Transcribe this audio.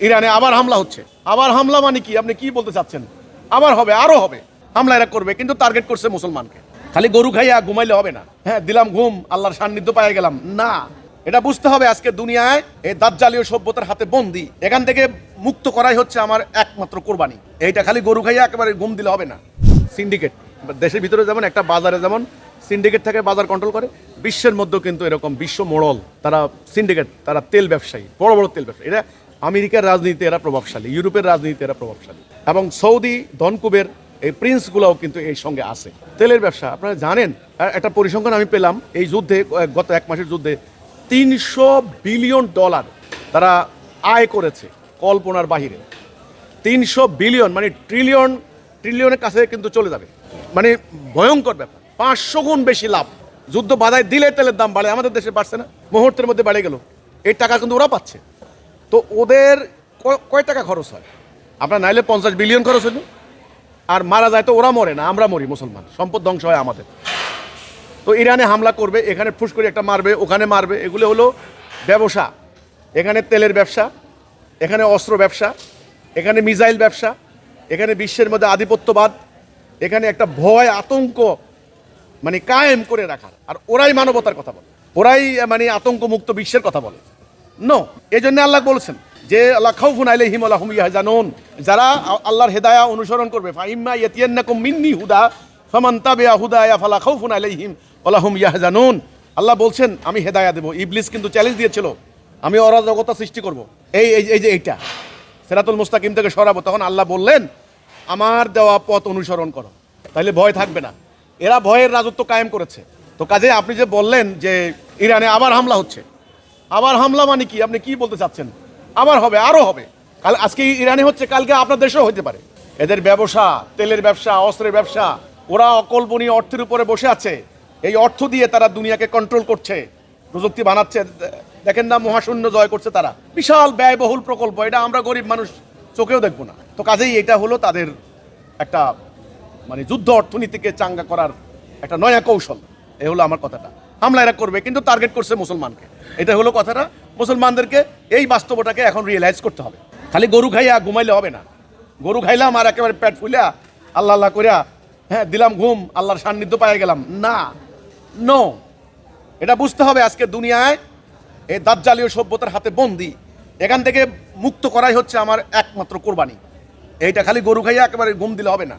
ইরানে আবার হামলা হচ্ছে। আবার হামলা মানে কি? আপনি কি বলতে চাচ্ছেন? আবার হবে, আরো হবে হামলা। এরা করবে, কিন্তু টার্গেট করছে মুসলমানকে। খালি গরু খাইয়া ঘুমাইলে হবে না। হ্যাঁ, দিলাম ঘুম, আল্লাহর সান্নিধ্য পাই গেলাম না। এটা বুঝতে হবে আজকে দুনিয়ায় এই দাজ্জালীয় সভ্যতার হাতে বন্দী। এখান থেকে মুক্ত করাই হচ্ছে আমার একমাত্র কোরবানি। এইটা খালি গরু খাইয়া একেবারে ঘুম দিলে হবে না। সিন্ডিকেট দেশের ভিতরে যেমন একটা বাজারে যেমন সিন্ডিকেট থাকে, বাজার কন্ট্রোল করে, বিশ্বের মধ্যেও কিন্তু এরকম বিশ্ব মোড়ল তারা সিন্ডিকেট, তারা তেল ব্যবসায়ী, বড় বড় তেল ব্যবসায়ী। এরা আমেরিকার রাজনীতিতে এরা প্রভাবশালী, ইউরোপের রাজনীতিতে এরা প্রভাবশালী, এবং সৌদি ধনকুবের এই প্রিন্সগুলোও কিন্তু এই সঙ্গে আছে। তেলের ব্যবসা আপনারা জানেন, একটা পরিসংখ্যান আমি পেলাম, এই যুদ্ধে গত এক মাসের যুদ্ধে $300 বিলিয়ন তারা আয় করেছে, কল্পনার বাহিরে। 300 বিলিয়ন মানে ট্রিলিয়নের কাছে কিন্তু চলে যাবে, মানে ভয়ঙ্কর ব্যাপার। 500 গুণ বেশি লাভ। যুদ্ধ বাধায় দিলে তেলের দাম বাড়ে, আমাদের দেশে বাড়ছে না, মুহূর্তের মধ্যে বেড়ে গেল। এই টাকা কিন্তু ওরা পাচ্ছে। তো ওদের কয় টাকা খরচ হয়? আপনার নাইলে 50 বিলিয়ন খরচ হলো, আর মারা যায় তো ওরা মরে না, আমরা মরি মুসলমান, সম্পদ ধ্বংস হয় আমাদের। তো ইরানে হামলা করবে, এখানে ফুস করে একটা মারবে, ওখানে মারবে, এগুলো হলো ব্যবসা। এখানে তেলের ব্যবসা, এখানে অস্ত্র ব্যবসা, এখানে মিসাইল ব্যবসা, এখানে বিশ্বের মধ্যে আধিপত্যবাদ, এখানে একটা ভয় আতঙ্ক মানে কায়েম করে রাখার। আর ওরাই মানবতার কথা বলে, ওরাই মানে আতঙ্ক মুক্ত বিশ্বের কথা বলে। নো, এই জন্য আল্লাহ বলছেন যে আল্লাহ খাউফুন আলাইহিম ওয়া লাহুম ইয়াহজানুন, যারা আল্লাহর হেদায়া অনুসরণ করবে, ফাইম্মা ইয়াতিয়ান্নাকুম মিন্নি হুদা ফামান তাবিআ হুদায়া ফালা খাউফুন আলাইহিম ওয়া লাহুম ইয়াহজানুন। আল্লাহ বলছেন আমি হেদায়া দেব। ইবলিস কিন্তু চ্যালেঞ্জ দিয়েছিল, আমি অরাজকতা সৃষ্টি করব, এই যে এইটা সিরাতুল মুস্তাকিম থেকে সরাবো। তখন আল্লাহ বললেন আমার দেওয়া পথ অনুসরণ করো, তাহলে ভয় থাকবে না। এরা ভয়ের রাজত্ব কায়েম করেছে। তো কাজে আপনি যে বললেন যে ইরানে আবার হামলা হচ্ছে, আবার হামলা মানে কি? আপনি কি বলতে চাচ্ছেন? আবার হবে, আরো হবে। কাল আজকে ইরানে হচ্ছে, কালকে আপনার দেশেও হতে পারে। এদের ব্যবসা, তেলের ব্যবসা, অস্ত্রের ব্যবসা, ওরা অকল্পনীয় অর্থের উপরে বসে আছে। এই অর্থ দিয়ে তারা দুনিয়াকে কন্ট্রোল করছে, প্রযুক্তি বানাচ্ছে। দেখেন না, মহাশূন্য জয় করছে তারা, বিশাল ব্যয়বহুল প্রকল্প। এটা আমরা গরিব মানুষ চোখেও দেখবো না। তো কাজেই এটা হলো তাদের একটা মানে যুদ্ধ অর্থনীতিকে চাঙ্গা করার একটা নয়া কৌশল। এ হলো আমার কথাটা। হামলা এরা করবে, কিন্তু টার্গেট করছে মুসলমানকে। এটা হলো কথাটা। মুসলমানদেরকে এই বাস্তবটাকে এখন রিয়েলাইজ করতে হবে। খালি গরু খাইয়া ঘুমাইলে হবে না। গরু খাইলাম আর একেবারে পেট ফুলিয়া আল্লাহ আল্লাহ করিয়া হ্যাঁ দিলাম ঘুম, আল্লাহর সান্নিধ্য পাই গেলাম না। নো, এটা বুঝতে হবে আজকে দুনিয়ায় এই দাজ্জালীয় সভ্যতার হাতে বন্দী। এখান থেকে মুক্ত করাই হচ্ছে আমার একমাত্র কোরবানি। এইটা খালি গরু খাইয়া একেবারে ঘুম দিলে হবে না।